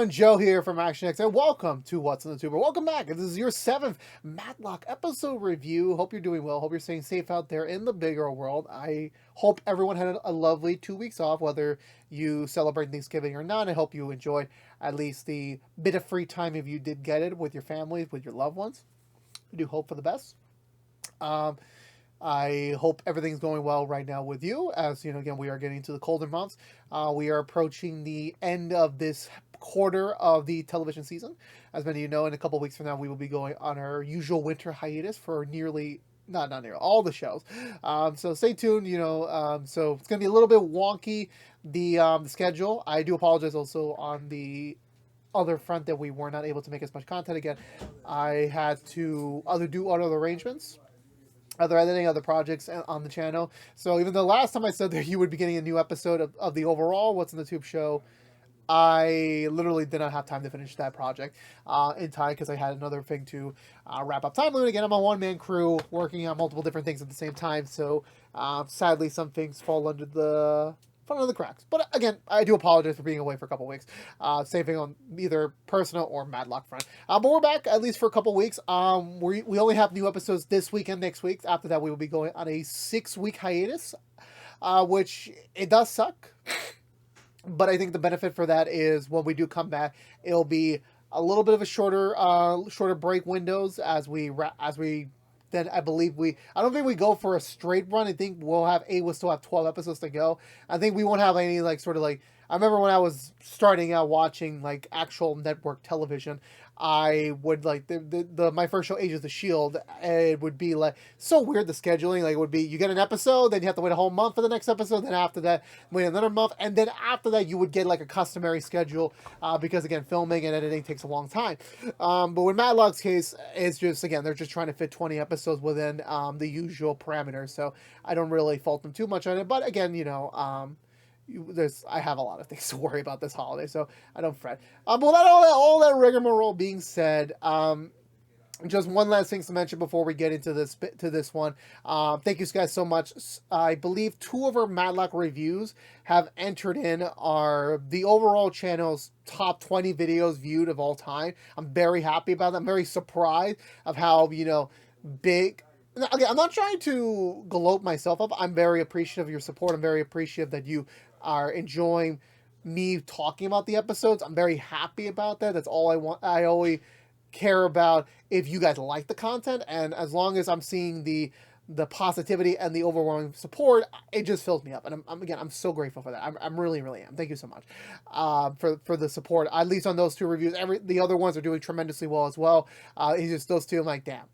everyone, Joe here from ActionX, and welcome to What's in the Tuber. Welcome back. This is your 7th Matlock episode review. Hope you're doing well. Hope you're staying safe out there in the bigger world. I hope everyone had a lovely 2 weeks off, whether you celebrate Thanksgiving or not. I hope you enjoyed at least the bit of free time if you did get it with your family, with your loved ones. I do hope for the best. I hope everything's going well right now with you. As you know, again, we are getting to the colder months. We are approaching the end of this quarter of the television season. As many of you know, in a couple of weeks from now, we will be going on our usual winter hiatus for not nearly, all the shows. So stay tuned, so it's going to be a little bit wonky, the schedule. I do apologize also on the other front that we were not able to make as much content again. I had to do other arrangements, other editing, other projects on the channel. So even though last time I said that you would be getting a new episode of the overall What's in the Tube show, I literally did not have time to finish that project in time because I had another thing to wrap up time limit. Again, I'm a one-man crew working on multiple different things at the same time. So sadly, some things fall under the cracks. But again, I do apologize for being away for a couple weeks. Same thing on either personal or Matlock front. But we're back at least for a couple weeks. We only have new episodes this week and next week. After that, we will be going on a 6-week hiatus, which it does suck. But I think the benefit for that is when we do come back, it'll be a little bit of a shorter break windows as we then I believe I don't think we go for a straight run. I think we'll still have 12 episodes to go. I think we won't have any I remember when I was starting out watching actual network television, I would my first show, Age of the Shield. It would be so weird, the scheduling. It would be you get an episode, then you have to wait a whole month for the next episode. Then after that, wait another month, and then after that, you would get a customary schedule because again, filming and editing takes a long time. But with Matlock's case, it's just they're just trying to fit 20 episodes within the usual parameters. So I don't really fault them too much on it. But again, I have a lot of things to worry about this holiday, so I don't fret. But with all that rigmarole being said, just one last thing to mention before we get into this one. Thank you guys so much. I believe 2 of our Matlock reviews have entered in the overall channel's top 20 videos viewed of all time. I'm very happy about that. I'm very surprised of how big. Again, I'm not trying to gloat myself up. I'm very appreciative of your support. I'm very appreciative that you are enjoying me talking about the episodes. I'm very happy about that. That's all I want. I always care about if you guys like the content, and as long as I'm seeing the positivity and the overwhelming support, it just fills me up. And I'm so grateful for that. I'm really am. Thank you so much for the support. At least on those 2 reviews, the other ones are doing tremendously well as well. It's just those 2. I'm like, damn.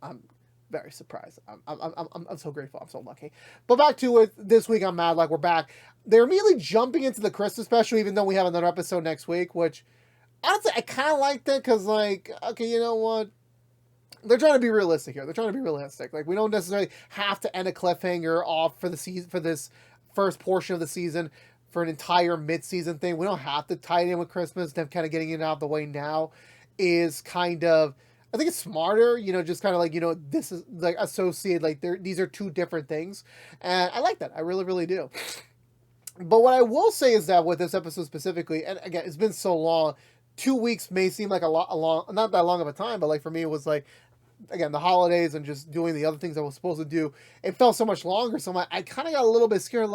I'm very surprised. I'm so grateful. I'm so lucky. But back to it. This week on Matlock, we're back. They're immediately jumping into the Christmas special, even though we have another episode next week, which honestly I kind of liked it because okay, you know what? They're trying to be realistic here. We don't necessarily have to end a cliffhanger off for the season, for this first portion of the season, for an entire mid-season thing. We don't have to tie it in with Christmas. Them kind of getting it out of the way now is kind of, I think it's smarter, just kind of this is associate, these are 2 different things. And I like that. I really, really do. But what I will say is that with this episode specifically, and again, it's been so long, 2 weeks may seem like not that long of a time, but for me, it was again, the holidays and just doing the other things I was supposed to do, it felt so much longer. So I kind of got a little bit scared,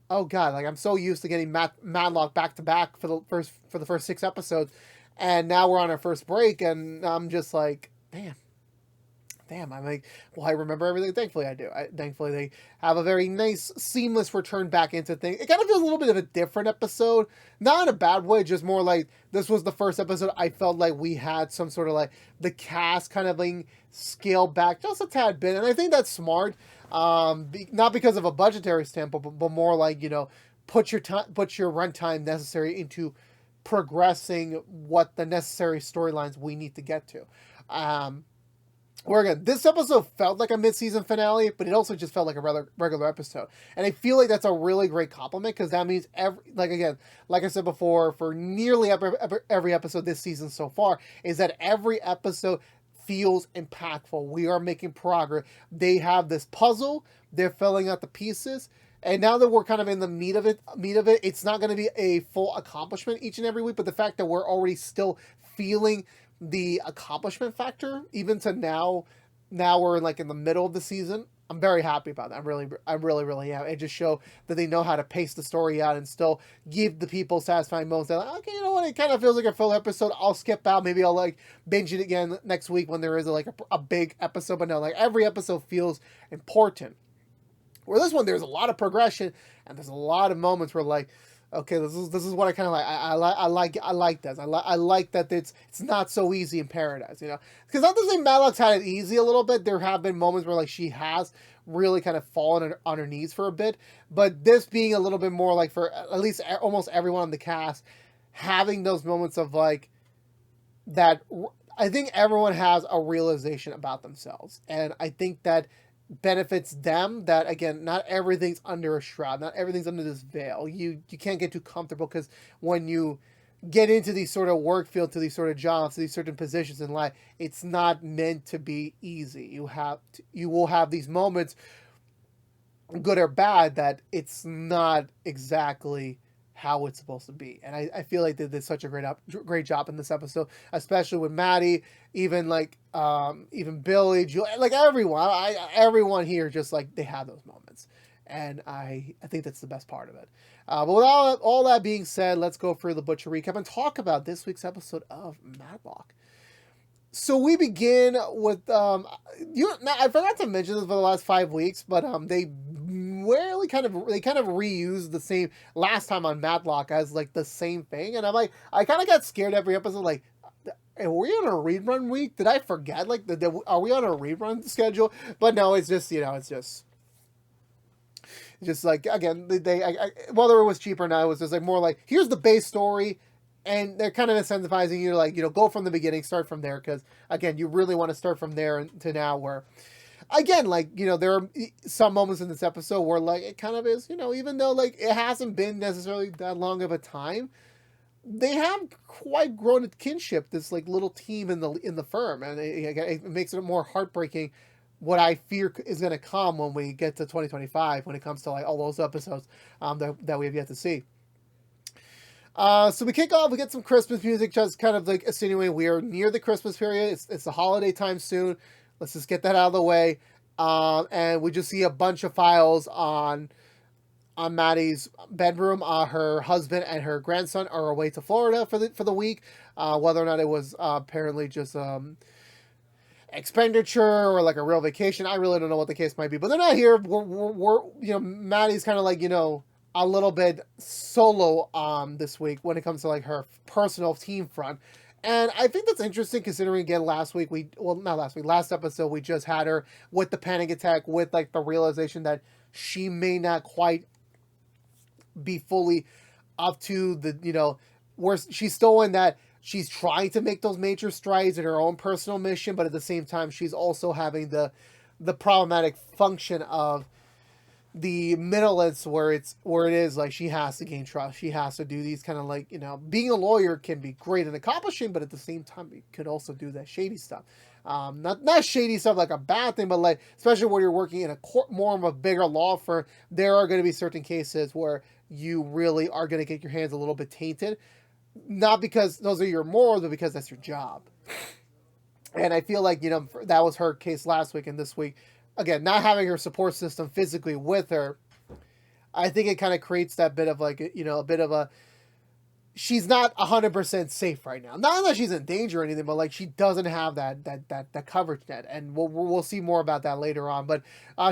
oh God, I'm so used to getting Matlock back to back for the first 6 episodes. And now we're on our first break, and I'm just damn. I'm will I remember everything? Thankfully, I do. Thankfully, they have a very nice, seamless return back into things. It kind of feels a little bit of a different episode. Not in a bad way, just more this was the first episode I felt like we had some sort of the cast kind of being scaled back just a tad bit. And I think that's smart. Not because of a budgetary standpoint, but more put your runtime necessary into progressing what the necessary storylines we need to get to. Where again, this episode felt like a mid-season finale, but it also just felt like a regular episode. And I feel like that's a really great compliment because that means like I said before, for nearly every episode this season so far, is that every episode feels impactful. We are making progress. They have this puzzle. They're filling out the pieces. And now that we're kind of in the meat of it, it's not going to be a full accomplishment each and every week. But the fact that we're already still feeling the accomplishment factor, even to now we're like in the middle of the season. I'm very happy about that. I really am. It just show that they know how to pace the story out and still give the people satisfying moments. They're like, okay, you know what? It kind of feels like a full episode. I'll skip out. Maybe I'll like binge it again next week when there is like a big episode. But no, like every episode feels important. Where this one, there's a lot of progression and there's a lot of moments where like, okay, this is what I kind of like. I like this. I like that it's not so easy in Paradise, you know. Because not to say Matlock's had it easy a little bit. There have been moments where like she has really kind of fallen on her knees for a bit. But this being a little bit more like for at least almost everyone on the cast, having those moments of like that. I think everyone has a realization about themselves, and I think that benefits them. That again, not everything's under a shroud, not everything's under this veil. You can't get too comfortable, because when you get into these sort of work field, to these sort of jobs, to these certain positions in life, it's not meant to be easy. You will have these moments, good or bad, that it's not exactly how it's supposed to be. And I feel like they did such a great job in this episode, especially with Maddie, even like even Billy, Julie, like everyone here, just like they have those moments. And I think that's the best part of it. But with all that being said, let's go for the Butcher recap and talk about this week's episode of Matlock. So we begin with I forgot to mention this for the last 5 weeks, but they kind of reused the same last time on Matlock as like the same thing, and I'm like, I kind of got scared every episode, like, are we on a rerun week? Did I forget? Like, are we on a rerun schedule? But no, it's just just like, again, whether it was cheap or not, it was just like more like, here's the base story. And they're kind of incentivizing you to, like, go from the beginning, start from there. Because, again, you really want to start from there to now, where, again, like, there are some moments in this episode where, like, it kind of is, even though, like, it hasn't been necessarily that long of a time, they have quite grown a kinship, this, like, little team in the firm. And it makes it more heartbreaking what I fear is going to come when we get to 2025, when it comes to, like, all those episodes that we have yet to see. So we kick off, we get some Christmas music, just kind of like insinuating we are near the Christmas period. It's the holiday time soon. Let's just get that out of the way. And we just see a bunch of files on Maddie's bedroom. Her husband and her grandson are away to Florida for the week. Whether or not it was apparently just expenditure or like a real vacation, I really don't know what the case might be. But they're not here. We're Maddie's kind of like, a little bit solo this week when it comes to like her personal team front. And I think that's interesting, considering, again, last episode, we just had her with the panic attack, with like the realization that she may not quite be fully up to the, where she's still in that she's trying to make those major strides in her own personal mission, but at the same time, she's also having the problematic function of the middle-list, where it is like she has to gain trust. She has to do these kind of like, being a lawyer can be great and accomplishing, but at the same time, you could also do that shady stuff. Not shady stuff like a bad thing, but like, especially when you're working in a more of a bigger law firm, there are going to be certain cases where you really are going to get your hands a little bit tainted. Not because those are your morals, but because that's your job. And I feel like, that was her case last week, and this week, again, not having her support system physically with her, I think it kind of creates that bit of like, a bit of a, she's not 100% safe right now. Not that she's in danger or anything, but like she doesn't have that coverage net. And we'll see more about that later on. But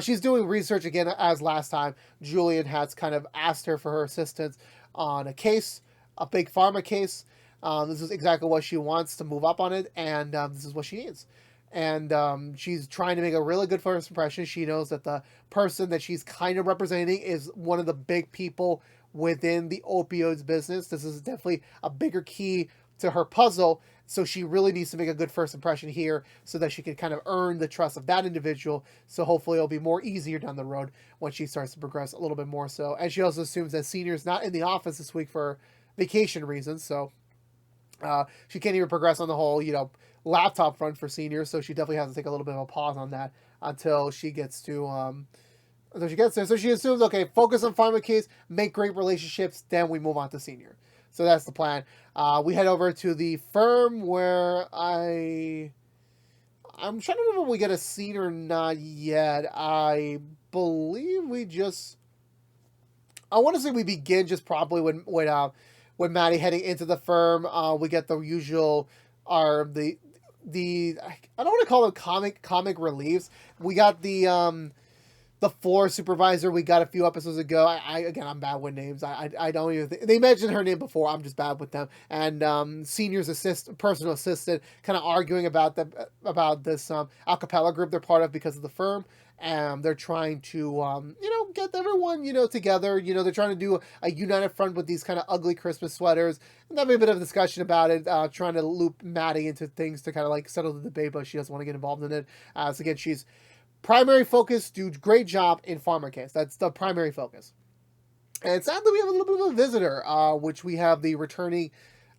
she's doing research again, as last time. Julian has kind of asked her for her assistance on a case, a big pharma case. This is exactly what she wants to move up on it, and this is what she needs. And she's trying to make a really good first impression. She knows that the person that she's kind of representing is one of the big people within the opioids business. This is definitely a bigger key to her puzzle. So she really needs to make a good first impression here so that she can kind of earn the trust of that individual. So hopefully it'll be more easier down the road when she starts to progress a little bit more so. And she also assumes that Senior's not in the office this week for vacation reasons. So she can't even progress on the whole, laptop front for Senior, so she definitely has to take a little bit of a pause on that until she gets to So she gets there. So she assumes, okay, focus on Pharma case, make great relationships, then we move on to senior. So that's the plan. We head over to the firm where I'm trying to remember if we get a scene or not yet. I believe we just. I want to say we begin just probably when Maddie heading into the firm. We get the usual the I don't want to call them comic reliefs. We got the floor supervisor we got a few episodes ago. Again, I'm bad with names. I don't even they mentioned her name before. I'm just bad with them. And senior's personal assistant, kind of arguing about this a cappella group they're part of because of the firm. And they're trying to get everyone together. They're trying to do a united front with these kind of ugly Christmas sweaters. And having a bit of a discussion about it, trying to loop Maddie into things to kind of like settle the debate, but she doesn't want to get involved in it. So again, she's primary focus, do great job in Pharma case. That's the primary focus. And sadly, we have a little bit of a visitor, which we have the returning,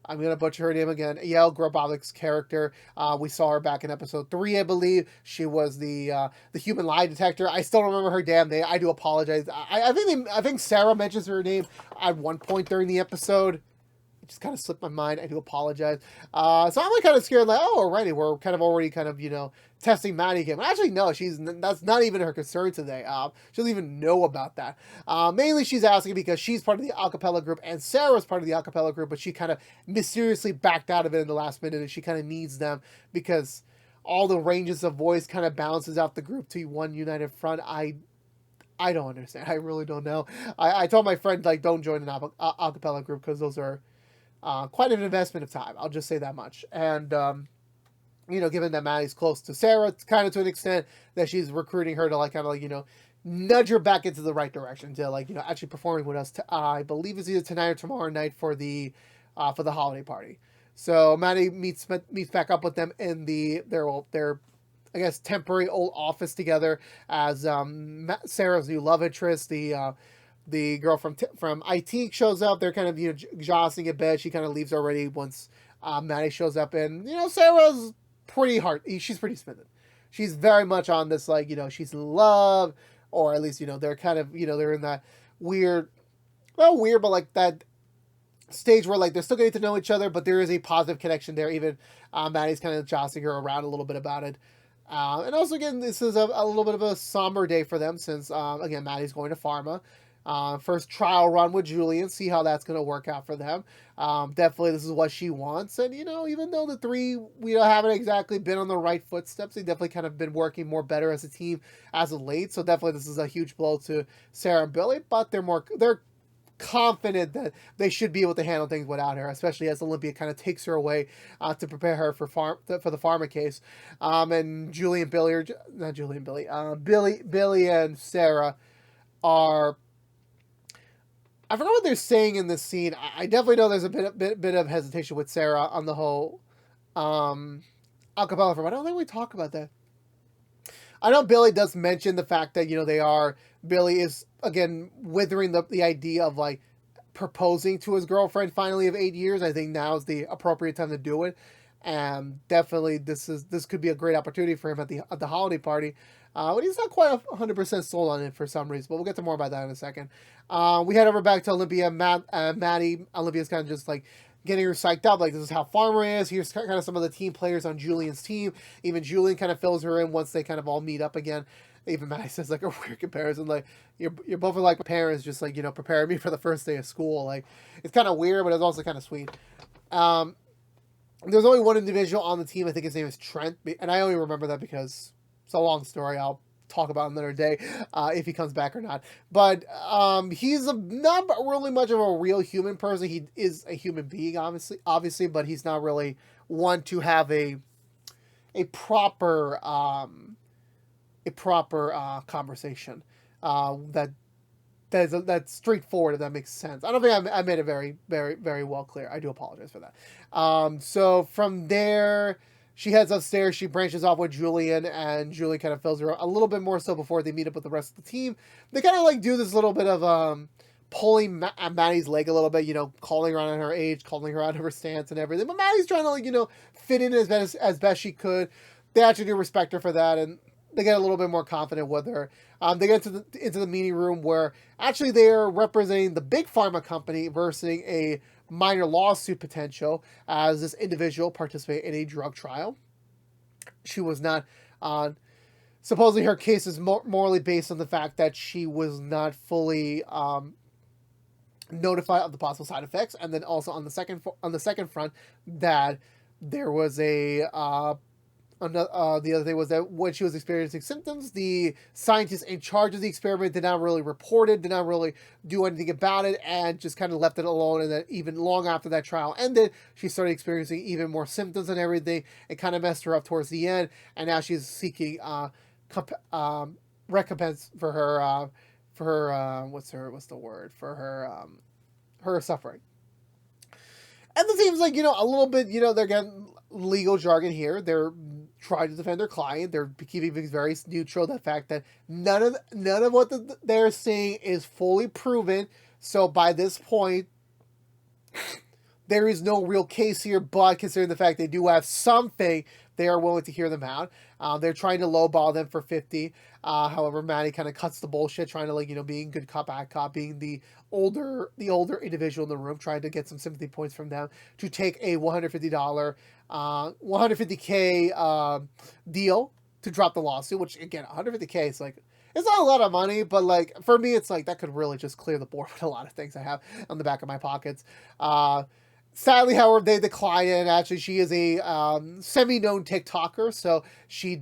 I'm going to butcher her name again, Yael Grabovic's character. We saw her back in episode 3, I believe. She was the human lie detector. I still don't remember her damn name. I do apologize. I think Sarah mentions her name at one point during the episode. It just kind of slipped my mind. I do apologize. So I'm like kind of scared, like, oh, alrighty, we're kind of already kind of, testing Maddie again. But actually, no, that's not even her concern today. She doesn't even know about that. Mainly she's asking because she's part of the acapella group and Sarah's part of the acapella group, but she kind of mysteriously backed out of it in the last minute, and she kind of needs them because all the ranges of voice kind of balances out the group to one united front. I don't understand. I really don't know. I told my friend, like, don't join an acapella group because those are quite an investment of time. I'll just say that much. And, given that Maddie's close to Sarah, kind of to an extent that she's recruiting her to nudge her back into the right direction to actually performing with us. I believe it's either tonight or tomorrow night for the holiday party. So Maddie meets back up with them in their I guess temporary old office together as Sarah's new love interest, the girl from IT shows up. They're kind of jostling a bit. She kind of leaves already once Maddie shows up, and Sarah's pretty hard. She's pretty smitten. She's very much on this she's in love, or at least they're kind of they're in that weird, not weird, but like that stage where they're still getting to know each other, but there is a positive connection there. Even Maddie's kind of jostling her around a little bit about it. And also again, this is a little bit of a somber day for them since again Maddie's going to Pharma. First trial run with Julian, see how that's going to work out for them. Definitely this is what she wants. And, even though the three, we haven't exactly been on the right footsteps, they definitely kind of been working more better as a team as of late. So definitely this is a huge blow to Sarah and Billy, but they're confident that they should be able to handle things without her, especially as Olympia kind of takes her away to prepare her for the Pharma case. And Billy and Sarah are, I forgot what they're saying in this scene. I definitely know there's a bit of hesitation with Sarah on the whole acapella firm. I don't think we talk about that. I know Billy does mention the fact that Billy is again withering the idea of proposing to his girlfriend finally of 8 years. I think now is the appropriate time to do it, and definitely this could be a great opportunity for him at the holiday party. But he's not quite 100% sold on it for some reason, but we'll get to more about that in a second. We head over back to Olympia. Maddie, Olympia's kind of just getting her psyched up. This is how Pharma is. Here's kind of some of the team players on Julian's team. Even Julian kind of fills her in once they kind of all meet up again. Even Maddie says a weird comparison. You're both like my parents, just preparing me for the first day of school. It's kind of weird, but it's also kind of sweet. There's only one individual on the team. I think his name is Trent, and I only remember that because it's a long story. I'll talk about another day if he comes back or not. But he's not really much of a real human person. He is a human being, obviously, but he's not really one to have a proper conversation that's straightforward, if that makes sense. I don't think I made it very, very, very well clear. I do apologize for that. So from there, she heads upstairs. She branches off with Julian, and Julian kind of fills her a little bit more so before they meet up with the rest of the team. They kind of do this little bit of pulling Maddie's leg a little bit, calling her out on her age, calling her out of her stance and everything. But Maddie's trying to fit in as best she could. They actually do respect her for that, and they get a little bit more confident with her. They get into the meeting room where actually they are representing the big pharma company versus a minor lawsuit potential as this individual participated in a drug trial. She was not supposedly her case is morally based on the fact that she was not fully notified of the possible side effects, and then also on the second front that there was the other thing was that when she was experiencing symptoms, the scientists in charge of the experiment did not really report it, did not really do anything about it, and just kind of left it alone. And then even long after that trial ended, she started experiencing even more symptoms and everything. It kind of messed her up towards the end, and now she's seeking recompense for her her suffering. And it seems like, a little bit, they're getting legal jargon here. They're trying to defend their client. They're keeping things very neutral. The fact that none of what they're saying is fully proven. So by this point, there is no real case here. But considering the fact they do have something, they are willing to hear them out. They're trying to lowball them for 50. However, Maddie kind of cuts the bullshit, trying to being good cop, bad cop, being the older individual in the room, trying to get some sympathy points from them to take a $150, $150K deal to drop the lawsuit. Which again, $150K is it's not a lot of money, but for me, it's that could really just clear the board with a lot of things I have on the back of my pockets. Sadly, however, they decline it. And actually, she is a semi-known TikToker, so she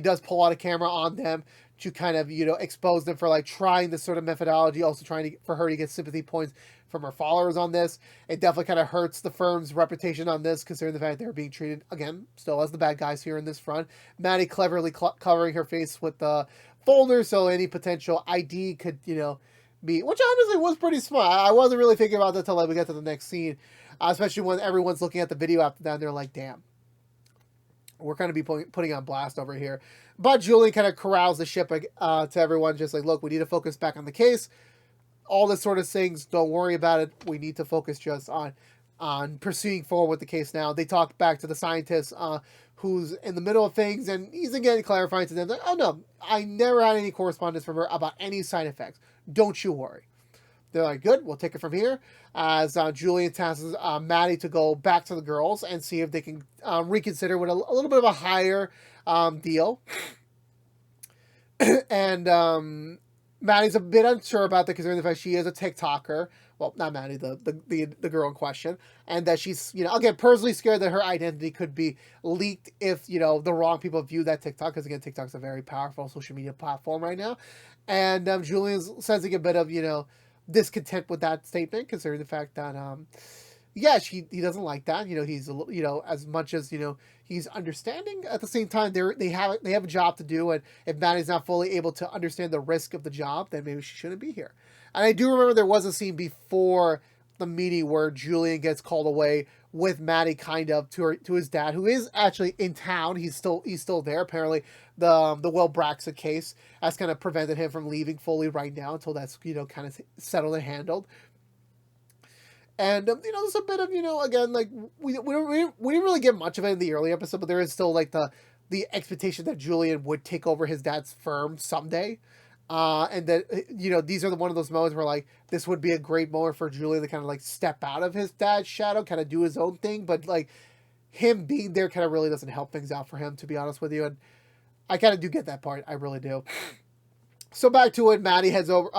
does pull out a camera on them to kind of expose them for trying this sort of methodology, also trying for her to get sympathy points from her followers on this. It definitely kind of hurts the firm's reputation on this, considering the fact they're being treated again still as the bad guys here in this front. Maddie cleverly covering her face with the folder so any potential ID could be, which honestly was pretty smart. I wasn't really thinking about that until we get to the next scene. Especially when everyone's looking at the video after that and they're like, damn, we're going to be putting on blast over here. But Julian kind of corrals the ship to everyone, just look, we need to focus back on the case. All this sort of things, don't worry about it. We need to focus just on pursuing forward with the case now. They talk back to the scientist who's in the middle of things, and he's again clarifying to them, oh no, I never had any correspondence from her about any side effects. Don't you worry. They're like, good, we'll take it from here. As Julian tasks Maddie to go back to the girls and see if they can reconsider with a little bit of a higher deal. And Maddie's a bit unsure about that, considering the fact she is a TikToker. Well, not Maddie, the girl in question. And that she's, again, personally scared that her identity could be leaked if, the wrong people view that TikTok. Because, again, TikTok's a very powerful social media platform right now. And Julian's sensing a bit of, discontent with that statement, considering the fact that he doesn't like that. He's as much as he's understanding, at the same time they have a job to do, and if Maddie's not fully able to understand the risk of the job, then maybe she shouldn't be here. And I do remember there was a scene before the meeting where Julian gets called away with Maddie kind of to his dad, who is actually in town. He's still there. Apparently the Will Braxa case has kind of prevented him from leaving fully right now until that's kind of settled and handled. And there's a bit of again, we didn't really get much of it in the early episode, but there is still the expectation that Julian would take over his dad's firm someday. And that, these are one of those moments where this would be a great moment for Julian to kind of step out of his dad's shadow, kind of do his own thing. But him being there kind of really doesn't help things out for him, to be honest with you. And I kind of do get that part. I really do. So back to it, Maddie heads over.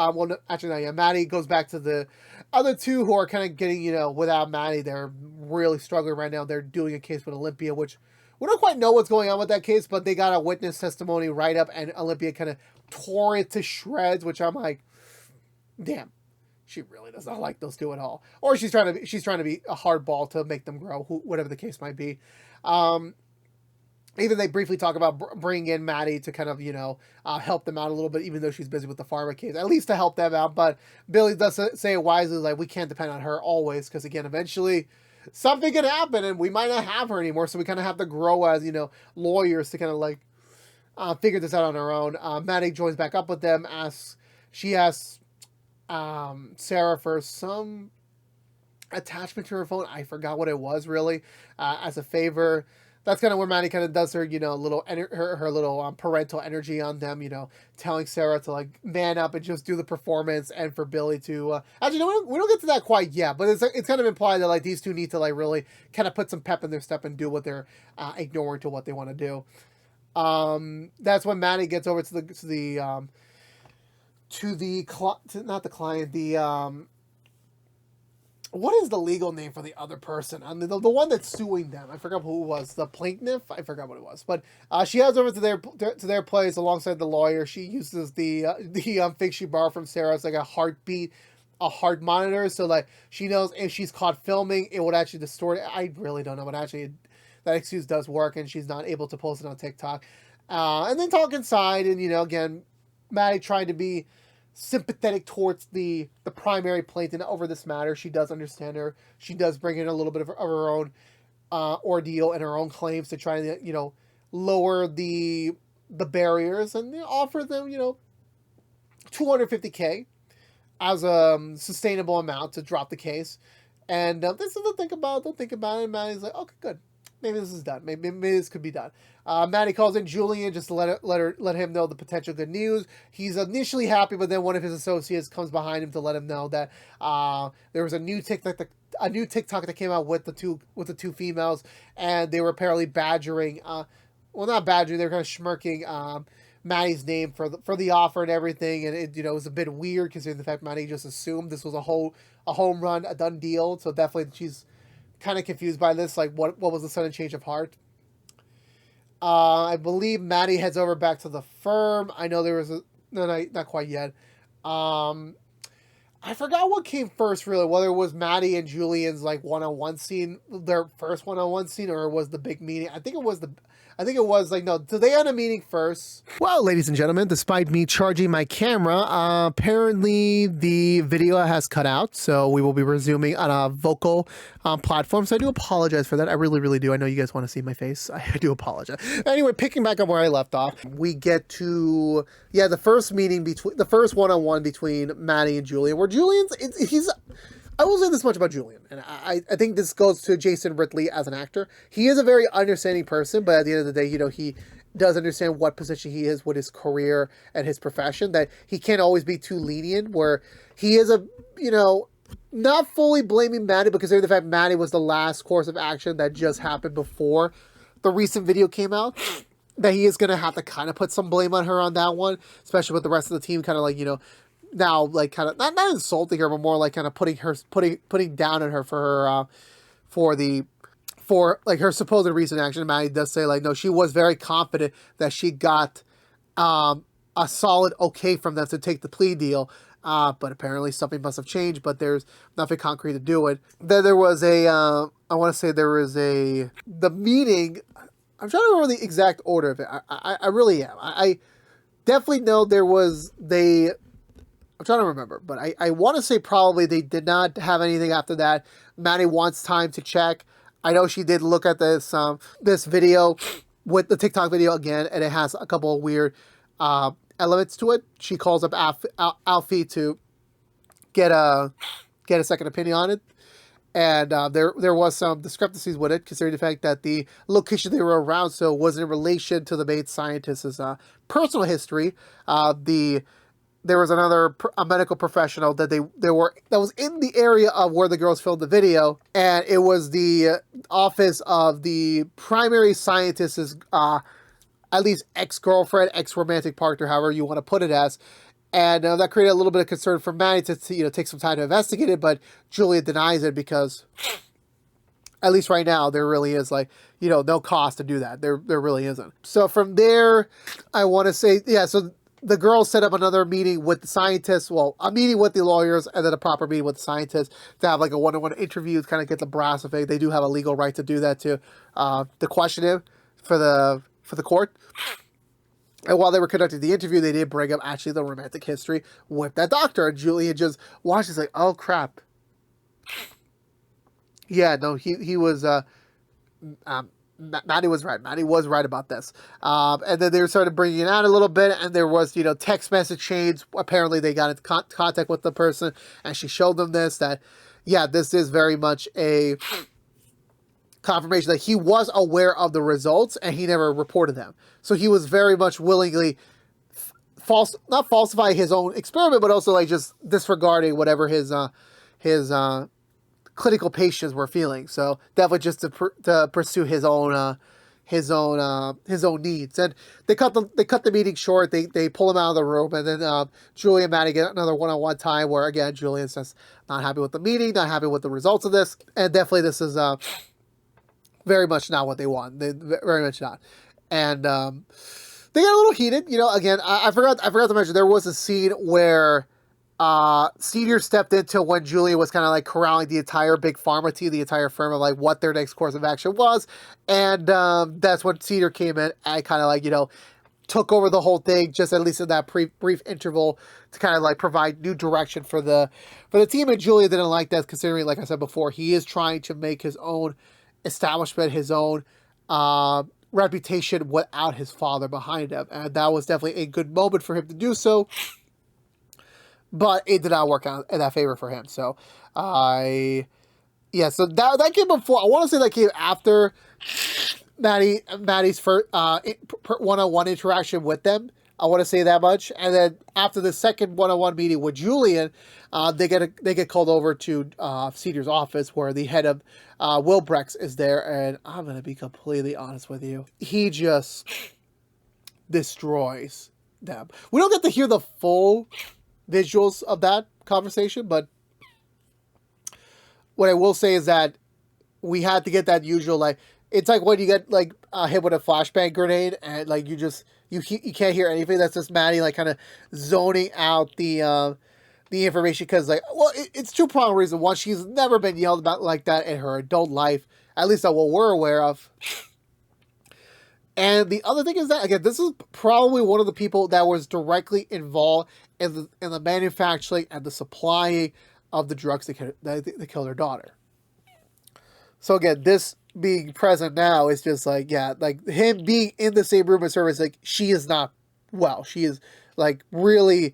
Maddie goes back to the other two who are kind of getting, without Maddie, they're really struggling right now. They're doing a case with Olympia, which we don't quite know what's going on with that case, but they got a witness testimony write up, and Olympia kind of tore it to shreds, which I'm like, damn, she really does not like those two at all. Or she's trying to be a hardball to make them grow, whatever the case might be. Even they briefly talk about bringing in Maddie to kind of, help them out a little bit, even though she's busy with the Pharma case, at least to help them out. But Billy does say it wisely, we can't depend on her always, because again, eventually something can happen and we might not have her anymore. So we kind of have to grow as, lawyers to kind of figure this out on our own. Maddie joins back up with them, she asks Sarah for some attachment to her phone. I forgot what it was really, as a favor. that's kind of where Maddie kind of does her, little her little parental energy on them, telling Sarah to like man up and just do the performance, and for Billy to actually no, we don't get to that quite yet, but it's kind of implied that like these two need to like really kind of put some pep in their step and do what they're ignoring to what they want to do. That's when Maddie gets over to not the client, the what is the legal name for the other person? I mean, the one that's suing them. I forgot who it was. The plaintiff? I forgot what it was. But she heads over to their place alongside the lawyer. She uses the thing she borrowed from Sarah as like a heart monitor. So like she knows if she's caught filming, it would actually distort it. I really don't know, but actually that excuse does work, and she's not able to post it on TikTok. And then talk inside, and again, Maddie trying to be sympathetic towards the primary plaintiff over this matter. She does understand her. She does bring in a little bit of her own ordeal and her own claims to try to lower the barriers, and offer them $250K as a sustainable amount to drop the case. And this is don't think about it. And Maddie's like, okay, good. Maybe this is done. Maybe this could be done. Maddie calls in Julian just to let him know the potential good news. He's initially happy, but then one of his associates comes behind him to let him know that there was a new TikTok that came out with the two females, and they were apparently badgering. Well, not badgering. They were kind of smirking Maddie's name for the offer and everything, and it was a bit weird considering the fact Maddie just assumed this was a home run, a done deal. So definitely she's kind of confused by this, like what was the sudden change of heart. I believe Maddie heads over back to the firm. I know there was not quite yet. I forgot what came first really, whether it was Maddie and Julian's like one-on-one scene, their first one-on-one scene, or it was the big meeting. I think it was so they had a meeting first. Well, ladies and gentlemen, despite me charging my camera, apparently the video has cut out, so we will be resuming on a vocal platform, so I do apologize for that. I really, really do. I know you guys want to see my face. I do apologize. Anyway, picking back up where I left off, we get to, the first one-on-one between Maddie and Julian, where I will say this much about Julian, and I think this goes to Jason Ridley as an actor. He is a very understanding person, but at the end of the day, he does understand what position he is with his career and his profession, that he can't always be too lenient, where he is not fully blaming Maddie, because of the fact Maddie was the last course of action that just happened before the recent video came out, that he is going to have to kind of put some blame on her on that one, especially with the rest of the team kind of like, now like kind of not insulting her, but more like kind of putting down on her for her supposed recent action. Maddie does say like, no, she was very confident that she got a solid okay from them to take the plea deal, but apparently something must have changed, but there's nothing concrete to do it. Then there was the meeting. I'm trying to remember the exact order of it. I really am. I definitely know I'm trying to remember, but I want to say probably they did not have anything after that. Maddie wants time to check. I know she did look at this video with the TikTok video again, and it has a couple of weird elements to it. She calls up Alfie to get a second opinion on it, and there was some discrepancies with it, considering the fact that the location they were around so was in relation to the maid scientist's personal history. There was a medical professional that was in the area of where the girls filmed the video, and it was the office of the primary scientist's at least ex-girlfriend, ex-romantic partner, however you want to put it as. And that created a little bit of concern for Maddie to take some time to investigate it, but Julia denies it because, at least right now, there really is no cost to do that. There really isn't. So from there, I want to say, so the girls set up another meeting with the scientists, a meeting with the lawyers, and then a proper meeting with the scientists to have like a one-on-one interview to kind of get the brass of it. They do have a legal right to do that to question him for the court. And while they were conducting the interview, they did bring up actually the romantic history with that doctor. And Julian just watches like, oh crap. Yeah, no, he was, Maddie was right. Maddie was right about this. And then they started bringing it out a little bit, and there was, text message chains. Apparently they got in contact with the person, and she showed them this, that, this is very much a confirmation that he was aware of the results and he never reported them. So he was very much willingly not falsifying his own experiment, but also like just disregarding whatever his clinical patients were feeling. So definitely just to pursue his own needs. And they cut the meeting short. They pull him out of the room, and then Julie and Maddie get another one-on-one time where again Julian's just not happy with the meeting, not happy with the results of this, and definitely this is very much not what they want. They very much not. And they got a little heated. You know, again, I forgot to mention there was a scene where Senior stepped into when Julia was kind of like corralling the entire big pharma team, the entire firm of like what their next course of action was. And that's when Senior came in and kind of like, you know, took over the whole thing, just at least in that brief interval to kind of like provide new direction for the team. And Julia didn't like that, considering, like I said before, he is trying to make his own establishment, his own reputation without his father behind him. And that was definitely a good moment for him to do so. But it did not work out in that favor for him. So, so that came before. I want to say that came after Maddie's first one-on-one interaction with them. I want to say that much. And then after the second one-on-one meeting with Julian, they get called over to Senior's office where the head of Wilbrex is there. And I'm going to be completely honest with you. He just destroys them. We don't get to hear the full visuals of that conversation, but what I will say is that we had to get that usual, like, it's like when you get like hit with a flashbang grenade and like you can't hear anything. That's just Maddie like kind of zoning out the information, because like, well, it's two-pronged reason. One, she's never been yelled about like that in her adult life, at least that what we're aware of. And the other thing is that, again, this is probably one of the people that was directly involved in the manufacturing and the supplying of the drugs that killed her daughter. So again, this being present now is just like, yeah, like him being in the same room as her is like, she is not well. She is like really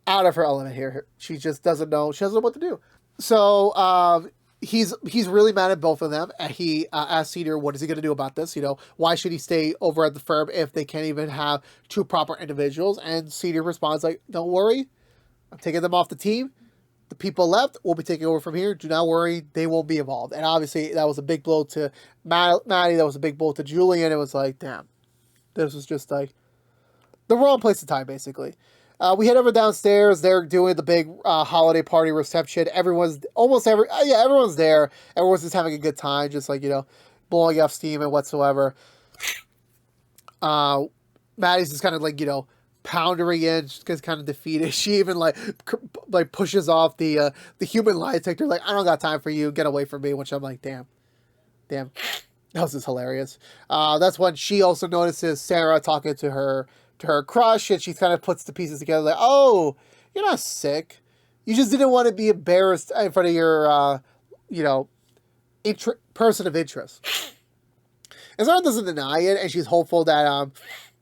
out of her element here. She just doesn't know. She doesn't know what to do. So, he's really mad at both of them, and he asked Senior, what is he going to do about this? You know, why should he stay over at the firm if they can't even have two proper individuals? And Senior responds like, don't worry, I'm taking them off the team. The people left will be taking over from here. Do not worry, they won't be involved. And obviously, that was a big blow to Maddie. That was a big blow to Julian. It was like, damn, this was just like the wrong place to time, basically. We head over downstairs. They're doing the big holiday party reception. Everyone's there. Everyone's just having a good time, just like, you know, blowing off steam and whatsoever. Maddie's just kind of like, you know, pounding in, just kind of defeated. She even like pushes off the human lie detector, like, I don't got time for you. Get away from me. Which I'm like, damn. That was just hilarious. That's when she also notices Sarah talking to her crush, and she kind of puts the pieces together like, oh, you're not sick. You just didn't want to be embarrassed in front of your, person of interest. And Sarah doesn't deny it, and she's hopeful that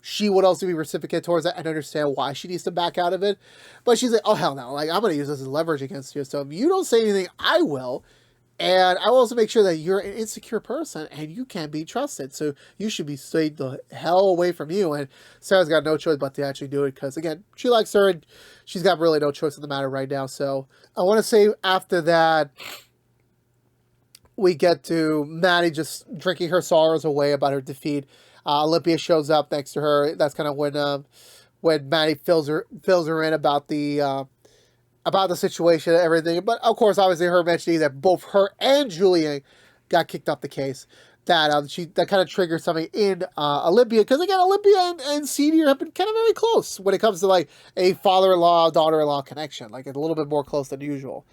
she would also be reciprocate towards that and understand why she needs to back out of it. But she's like, oh, hell no. Like, I'm going to use this as leverage against you. So if you don't say anything, I will. And I will also make sure that you're an insecure person and you can't be trusted. So you should be stayed the hell away from you. And Sarah's got no choice but to actually do it because, again, she likes her and she's got really no choice in the matter right now. So I want to say after that, we get to Maddie just drinking her sorrows away about her defeat. Olympia shows up next to her. That's kind of when Maddie fills her in about the situation and everything. But of course, obviously, her mentioning that both her and Julian got kicked off the case. That kind of triggered something in Olympia, because again, Olympia and Senior have been kind of very close when it comes to like a father-in-law daughter-in-law connection, like a little bit more close than usual.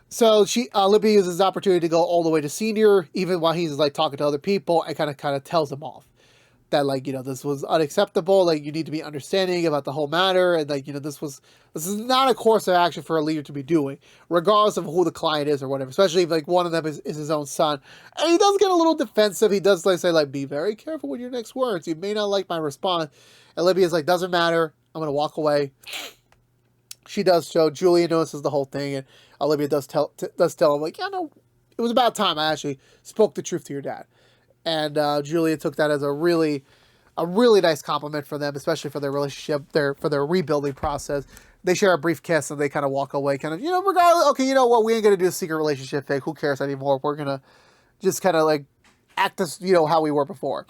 So Olympia uses the opportunity to go all the way to Senior, even while he's like talking to other people, and kind of tells him off that, like, you know, this was unacceptable. Like, you need to be understanding about the whole matter, and like, you know, this is not a course of action for a leader to be doing, regardless of who the client is or whatever. Especially if like one of them is his own son. And he does get a little defensive. He does like say like, be very careful with your next words. You may not like my response. And Olympia's like, doesn't matter. I'm gonna walk away. she does show Julia notices the whole thing, and Olivia does tell him like, yeah, no, it was about time I actually spoke the truth to your dad. And Julia took that as a really nice compliment for them, especially for their relationship, for their rebuilding process. They share a brief kiss and they kind of walk away, kind of, regardless. Okay, you know what? We ain't gonna do a secret relationship thing. Who cares anymore? We're gonna just kind of like act as how we were before.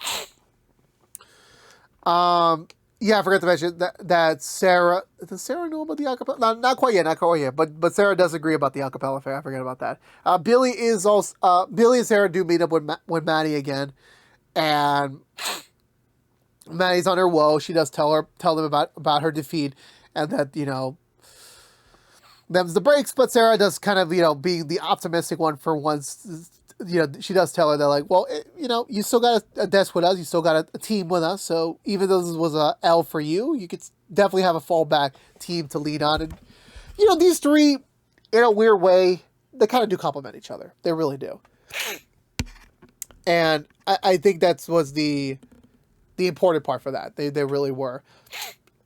Yeah, I forgot to mention that Sarah. Does Sarah know about the acapella? Not quite yet. But Sarah does agree about the acapella affair. I forget about that. Billy and Sarah do meet up with Maddie again, and Maddie's on her woe. She does tell them about her defeat, and that them's the breaks. But Sarah does kind of being the optimistic one for once. She does tell her that, like, well, you still got a desk with us. You still got a team with us. So even though this was a L for you, you could definitely have a fallback team to lean on. And, these three, in a weird way, they kind of do complement each other. They really do. And I think that was the important part for that. They really were.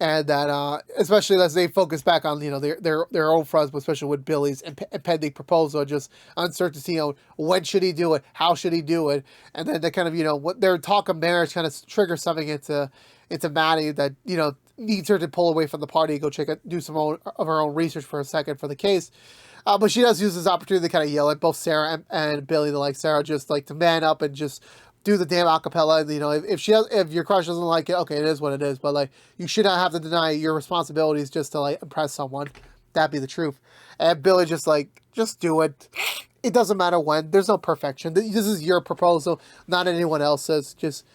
And that, especially as they focus back on, their own fronts, but especially with Billy's impending proposal, just uncertainty on when should he do it, how should he do it, and then they kind of, what their talk of marriage kind of triggers something into Maddie that, needs her to pull away from the party, go do some of her own research for a second for the case. But she does use this opportunity to kind of yell at both Sarah and Billy, to, like, Sarah just, like, to man up and just do the damn acapella. If your crush doesn't like it, okay, it is what it is. But, like, you should not have to deny your responsibilities just to, like, impress someone. That'd be the truth. And Billy just do it. It doesn't matter when. There's no perfection. This is your proposal, not anyone else's. Just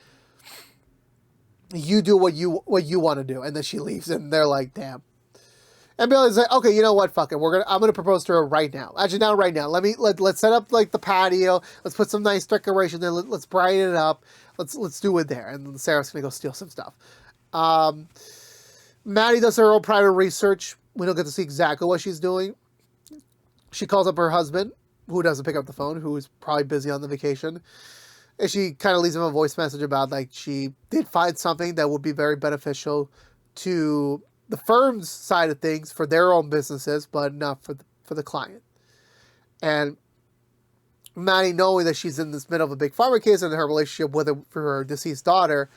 you do what you want to do. And then she leaves, and they're like, damn. And Billy's like, okay, you know what? Fuck it. I'm gonna propose to her right now. Actually, not right now. Let's set up, like, the patio. Let's put some nice decorations there. Let's brighten it up. Let's do it there. And Sarah's gonna go steal some stuff. Maddie does her own private research. We don't get to see exactly what she's doing. She calls up her husband, who doesn't pick up the phone, who is probably busy on the vacation. And she kind of leaves him a voice message about, like, she did find something that would be very beneficial to the firm's side of things for their own businesses, but not for the client. And Maddie, knowing that she's in this middle of a big pharma case and her relationship with her deceased daughter,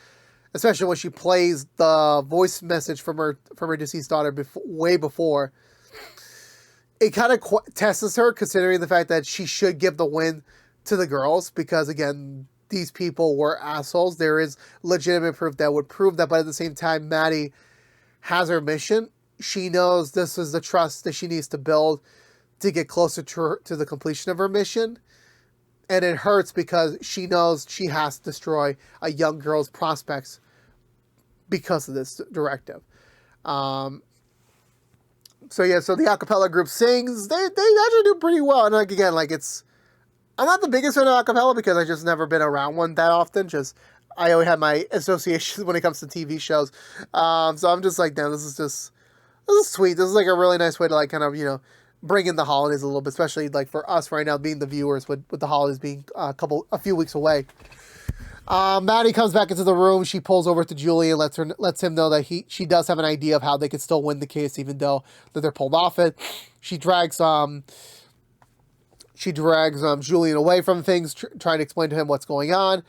especially when she plays the voice message from her deceased daughter way before, it kind of tests her, considering the fact that she should give the win to the girls, because, again, these people were assholes. There is legitimate proof that would prove that, but at the same time, Maddie has her mission. She knows this is the trust that she needs to build to get closer to the completion of her mission. And it hurts because she knows she has to destroy a young girl's prospects because of this directive. So the acapella group sings. They actually do pretty well. And, like, again, like, I'm not the biggest fan of acapella because I've just never been around one that often. I always have my associations when it comes to TV shows. So I'm just like, damn, this is sweet. This is, like, a really nice way to, like, kind of, bring in the holidays a little bit, especially, like, for us right now, being the viewers, with the holidays being a few weeks away. Maddie comes back into the room. She pulls over to Julie and lets him know that she does have an idea of how they could still win the case, even though that they're pulled off it. She drags Julian away from things, trying to explain to him what's going on.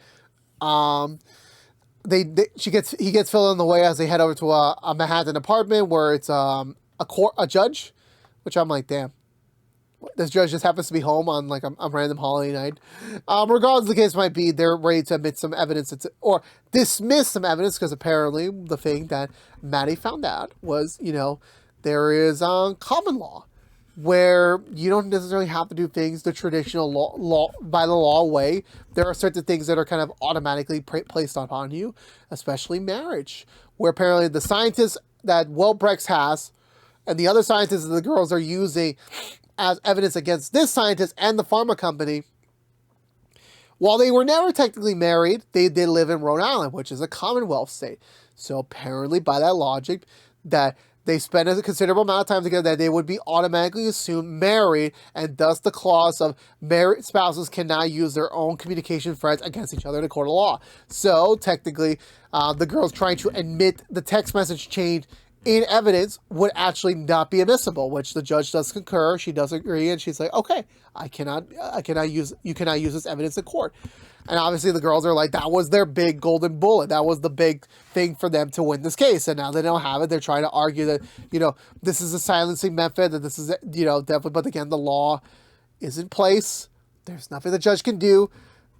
He gets filled in the way as they head over to a Manhattan apartment where it's a judge, which I'm like, damn, this judge just happens to be home on, like, a random holiday night. Regardless of the case might be, they're ready to admit some evidence or dismiss some evidence, because apparently the thing that Maddie found out was, there is common law, where you don't necessarily have to do things the traditional law by the law way. There are certain things that are kind of automatically placed upon you, especially marriage, where apparently the scientists that Wilbrex has and the other scientists that the girls are using as evidence against this scientist and the pharma company, while they were never technically married, they did live in Rhode Island, which is a Commonwealth state. So apparently, by that logic, that they spend a considerable amount of time together, that they would be automatically assumed married, and thus the clause of married spouses cannot use their own communication threads against each other in a court of law. So technically, the girls trying to admit the text message chain in evidence would actually not be admissible, which the judge does concur. She does agree, and she's like, okay, you cannot use this evidence in court. And obviously the girls are like, that was their big golden bullet. That was the big thing for them to win this case. And now they don't have it. They're trying to argue that, this is a silencing method, that this is, definitely, but again, the law is in place. There's nothing the judge can do.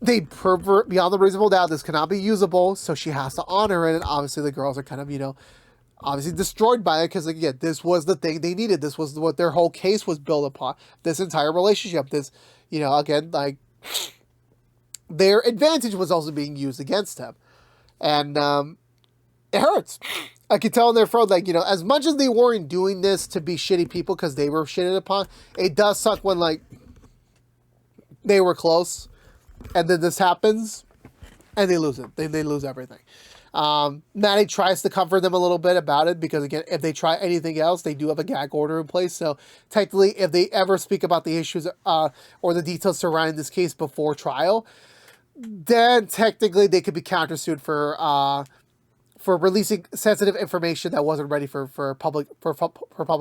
They pervert beyond the reasonable doubt. This cannot be usable, so she has to honor it. And obviously the girls are kind of, obviously destroyed by it, because again, this was the thing they needed. This was what their whole case was built upon. This entire relationship, this, again, like, their advantage was also being used against them. And it hurts. I could tell in their throat, like, as much as they weren't doing this to be shitty people because they were shitted upon, it does suck when, like, they were close and then this happens and they lose it. They lose everything. Maddie tries to comfort them a little bit about it, because again, if they try anything else, they do have a gag order in place. So technically, if they ever speak about the issues or the details surrounding this case before trial, then technically they could be countersued for releasing sensitive information that wasn't ready for public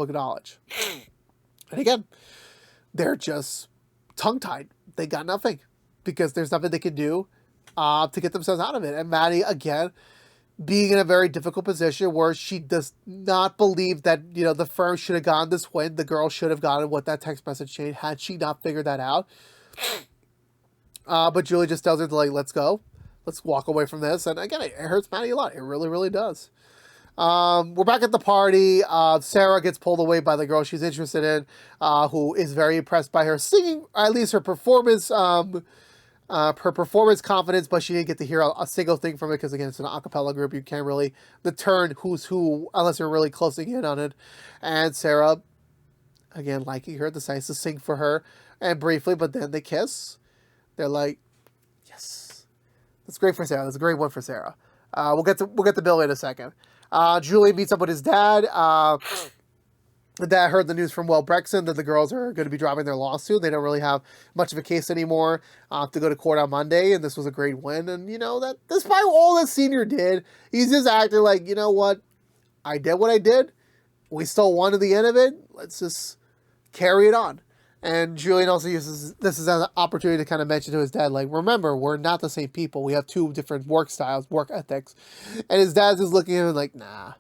knowledge. And again, they're just tongue-tied. They got nothing, because there's nothing they can do to get themselves out of it. And Maddie, again, being in a very difficult position where she does not believe that, the firm should have gotten this win. The girl should have gotten what that text message chain had she not figured that out. But Julie just tells her to, like, let's go. Let's walk away from this. And again, it hurts Maddie a lot. It really, really does. We're back at the party. Sarah gets pulled away by the girl she's interested in, who is very impressed by her singing, or at least her performance confidence, but she didn't get to hear a single thing from it, because again, it's an a cappella group. You can't really determine who's who unless you're really closing in on it. And Sarah, again, liking her, decides to sing for her, and briefly, but then they kiss. They're like, yes, that's great for Sarah. That's a great one for Sarah. We'll get to Billy in a second. Julie meets up with his dad. The dad heard the news from Will Brexton that the girls are going to be dropping their lawsuit. They don't really have much of a case anymore to go to court on Monday, and this was a great win. And, that despite all that Senior did, he's just acting like, what? I did what I did. We still won at the end of it. Let's just carry it on. And Julian also uses this as an opportunity to kind of mention to his dad, like, remember, we're not the same people. We have two different work styles, work ethics. And his dad's just looking at him like, nah,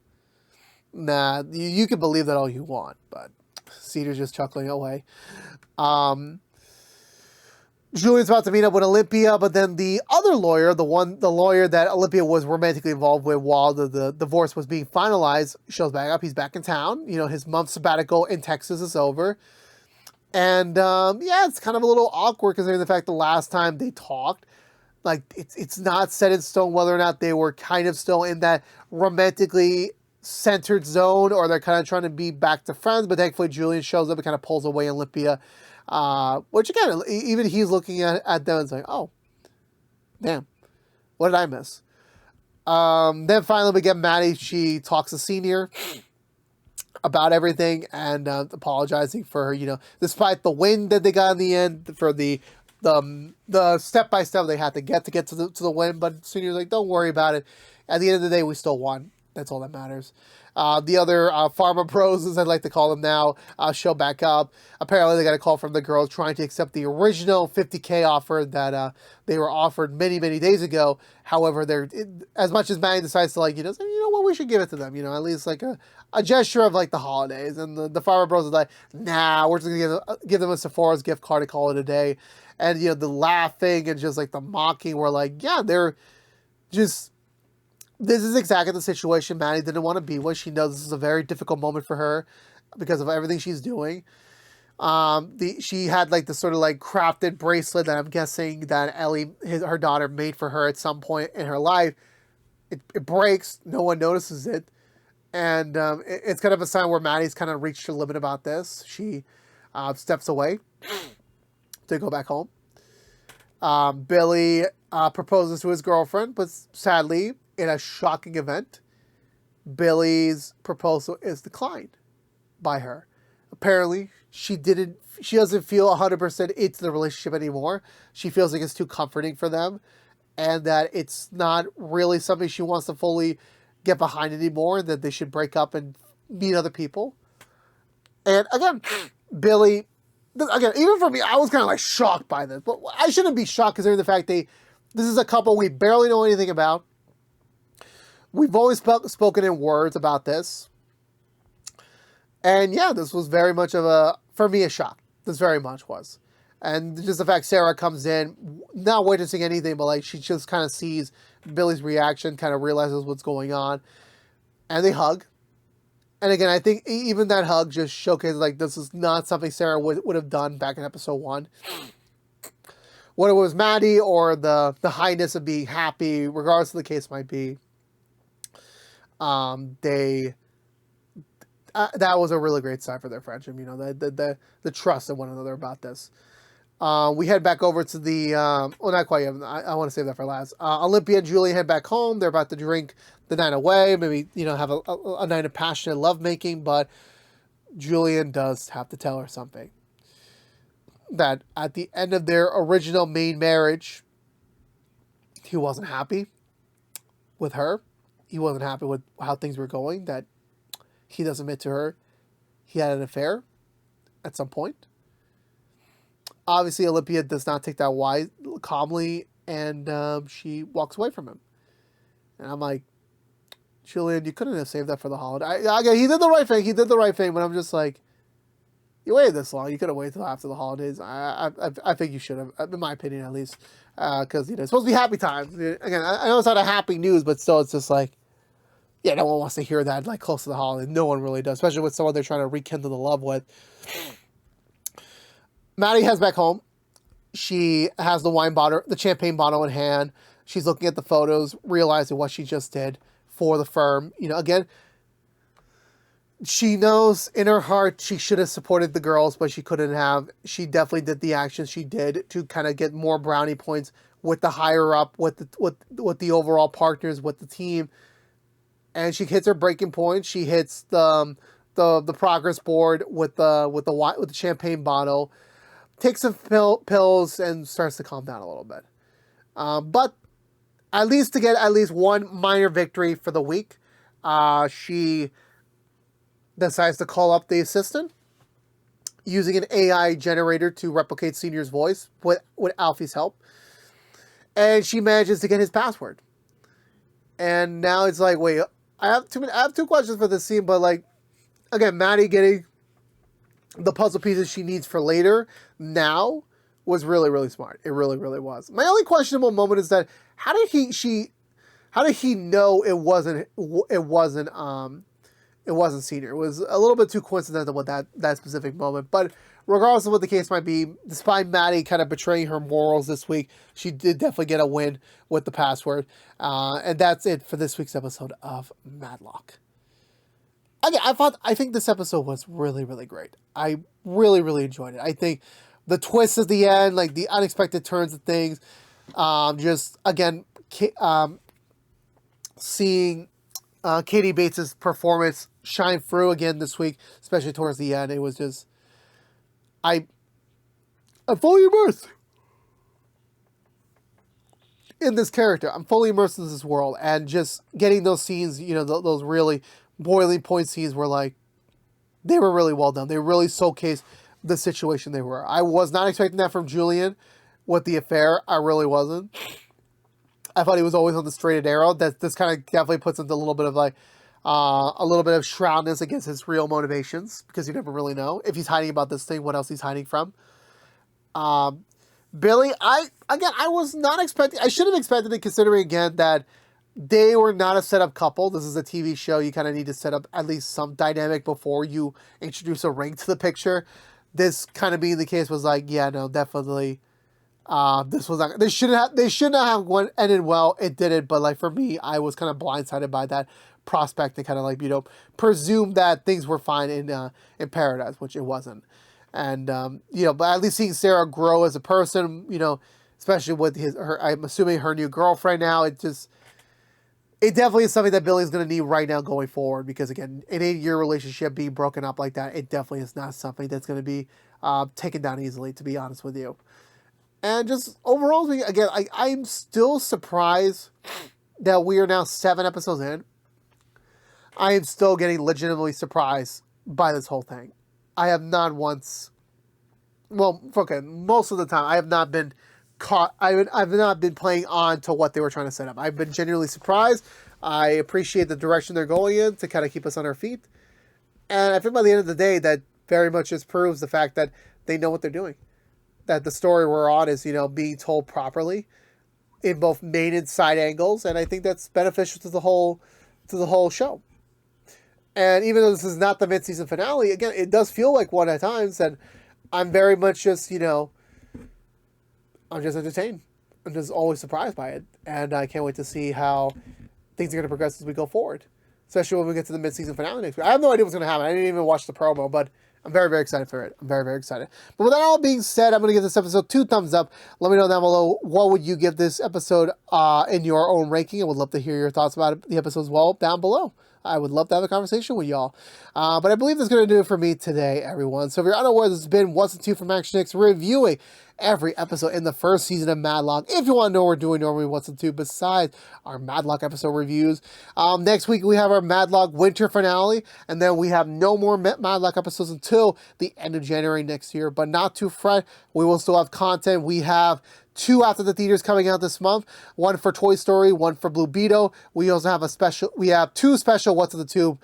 you can believe that all you want. But Cedar's just chuckling away. Julian's about to meet up with Olympia, but then the other lawyer, the lawyer that Olympia was romantically involved with while the divorce was being finalized, shows back up. He's back in town. His month sabbatical in Texas is over. And, it's kind of a little awkward, considering the fact the last time they talked, like, it's not set in stone whether or not they were kind of still in that romantically centered zone, or they're kind of trying to be back to friends. But thankfully Julian shows up and kind of pulls away Olympia, which again, even he's looking at them and it's like, oh, damn, what did I miss? Then finally we get Maddie. She talks to Senior about everything and apologizing for, despite the win that they got in the end, for the step-by-step they had to get to the win. But Senior's like, don't worry about it. At the end of the day, we still won. That's all that matters. The other Pharma pros, as I'd like to call them now, show back up. Apparently, they got a call from the girls trying to accept the original $50K offer that they were offered many, many days ago. However, as much as Manny decides to, like, say, you know what, we should give it to them. At least like a gesture of, like, the holidays. And the Pharma bros are like, nah, we're just going to give them a Sephora's gift card to call it a day. And, the laughing and just, like, the mocking were like, yeah, they're just... This is exactly the situation Maddie didn't want to be with. She knows this is a very difficult moment for her because of everything she's doing. She had, like, this sort of, like, crafted bracelet that I'm guessing that Ellie, her daughter, made for her at some point in her life. It breaks. No one notices it. And it's kind of a sign where Maddie's kind of reached her limit about this. She steps away to go back home. Billy proposes to his girlfriend, but sadly, in a shocking event, Billy's proposal is declined by her. Apparently, she doesn't feel 100% into the relationship anymore. She feels like it's too comforting for them, and that it's not really something she wants to fully get behind anymore, that they should break up and meet other people. And again, Billy, again, even for me, I was kind of like shocked by this. But I shouldn't be shocked considering the fact this is a couple we barely know anything about. We've always spoken in words about this. And yeah, this was very much for me, a shock. This very much was. And just the fact Sarah comes in, not witnessing anything, but like she just kind of sees Billy's reaction, kind of realizes what's going on. And they hug. And again, I think even that hug just showcases like this is not something Sarah would have done back in episode 1. Whether it was Maddie or the highness of being happy, regardless of the case might be, that was a really great sign for their friendship. You know, the trust in one another about this. We head back over to the, well, not quite yet. I want to save that for last. Olympia and Julie head back home. They're about to drink the night away. Maybe, you know, have a night of passionate lovemaking. But Julian does have to tell her something. That at the end of their original main marriage, he wasn't happy with her. He wasn't happy with how things were going. That he does admit to her he had an affair at some point. Obviously, Olympia does not take that calmly, and she walks away from him. And I'm like, Julian, you couldn't have saved that for the holiday. He did the right thing. He did the right thing, but I'm just like, you waited this long. You could have waited till after the holidays. I think you should have, in my opinion, at least, because you know it's supposed to be happy times. Again, I know it's not a happy news, but still, it's just like, yeah, no one wants to hear that like close to the holiday. No one really does, especially with someone they're trying to rekindle the love with. Maddie heads back home. She has the champagne bottle in hand. She's looking at the photos, realizing what she just did for the firm. You know, again, she knows in her heart she should have supported the girls, but she couldn't have. She definitely did the actions she did to kind of get more brownie points with the higher up, with the overall partners, with the team. And she hits her breaking point. She hits the progress board with the champagne bottle, takes some pills, and starts to calm down a little bit. But at least to get one minor victory for the week, she decides to call up the assistant using an AI generator to replicate Senior's voice with Alfie's help. And she manages to get his password. And now it's like, wait, I have two questions for this scene, but like, again, Maddie getting the puzzle pieces she needs for later now was really, really smart. It really, really was. My only questionable moment is that how did he know it wasn't Senior? It was a little bit too coincidental with that specific moment. But regardless of what the case might be, despite Maddie kind of betraying her morals this week, she did definitely get a win with the password. And that's it for this week's episode of Matlock. Again, I think this episode was really, really great. I really, really enjoyed it. I think the twist at the end, like the unexpected turns of things, just again, seeing Katie Bates' performance shine through again this week, especially towards the end. It was just, I'm fully immersed in this character. I'm fully immersed in this world, and just getting those scenes, you know, those really boiling point scenes were like, they were really well done. They really showcased the situation they were. I was not expecting that from Julian with the affair. I really wasn't. I thought he was always on the straight and narrow. That this kind of definitely puts into a little bit of like a little bit of shroudness against his real motivations, because you never really know if he's hiding about this thing, what else he's hiding from. Billy, I was not expecting. I should have expected it, considering again that they were not a set-up couple. This is a TV show. You kind of need to set up at least some dynamic before you introduce a ring to the picture. This kind of being the case was like, yeah, no, definitely. This was not. They should not have ended well. It didn't, but like for me, I was kind of blindsided by that prospect and kind of like, you know, presumed that things were fine in Paradise, which it wasn't. And you know, but at least seeing Sarah grow as a person, you know, especially with her, I'm assuming her new girlfriend now, it definitely is something that Billy's going to need right now going forward, because again, an 8-year relationship being broken up like that, it definitely is not something that's going to be taken down easily, to be honest with you. And just overall, again, I'm still surprised that we are now 7 episodes in, I am still getting legitimately surprised by this whole thing. I have not once, well, okay, most of the time, I have not been caught. I've not been playing on to what they were trying to set up. I've been genuinely surprised. I appreciate the direction they're going in to kind of keep us on our feet. And I think by the end of the day, that very much just proves the fact that they know what they're doing. That the story we're on is, being told properly in both main and side angles, and I think that's beneficial to the whole show. And even though this is not the mid-season finale, again, it does feel like one at times, and I'm very much just, I'm just entertained. I'm just always surprised by it, and I can't wait to see how things are going to progress as we go forward, especially when we get to the mid-season finale next week. I have no idea what's going to happen. I didn't even watch the promo, but I'm very, very excited for it. I'm very, very excited. But with that all being said, I'm going to give this episode 2 thumbs up. Let me know down below, what would you give this episode in your own ranking? I would love to hear your thoughts about the episode as well down below. I would love to have a conversation with y'all. But I believe that's going to do it for me today, everyone. So if you're unaware, this has been What's the Two from ActionX, reviewing every episode in the first season of Matlock. If you want to know what we're doing normally, What's the Two, besides our Matlock episode reviews. Next week, we have our Matlock winter finale, and then we have no more Matlock episodes until the end of January next year. But not to fret, we will still have content. We have 2 after the theaters coming out this month. 1 for Toy Story, 1 for Blue Beetle. We also have we have 2 special What's in the Tube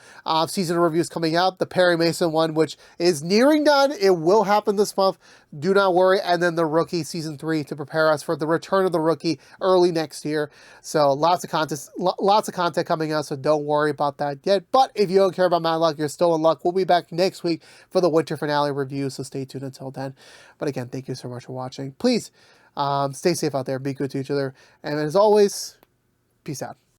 season reviews coming out. The Perry Mason one, which is nearing done. It will happen this month. Do not worry. And then the Rookie season 3 to prepare us for the return of the Rookie early next year. So lots of content coming out. So don't worry about that yet. But if you don't care about Matlock, you're still in luck. We'll be back next week for the winter finale review. So stay tuned until then. But again, thank you so much for watching. Please, stay safe out there. Be good to each other. And as always, peace out.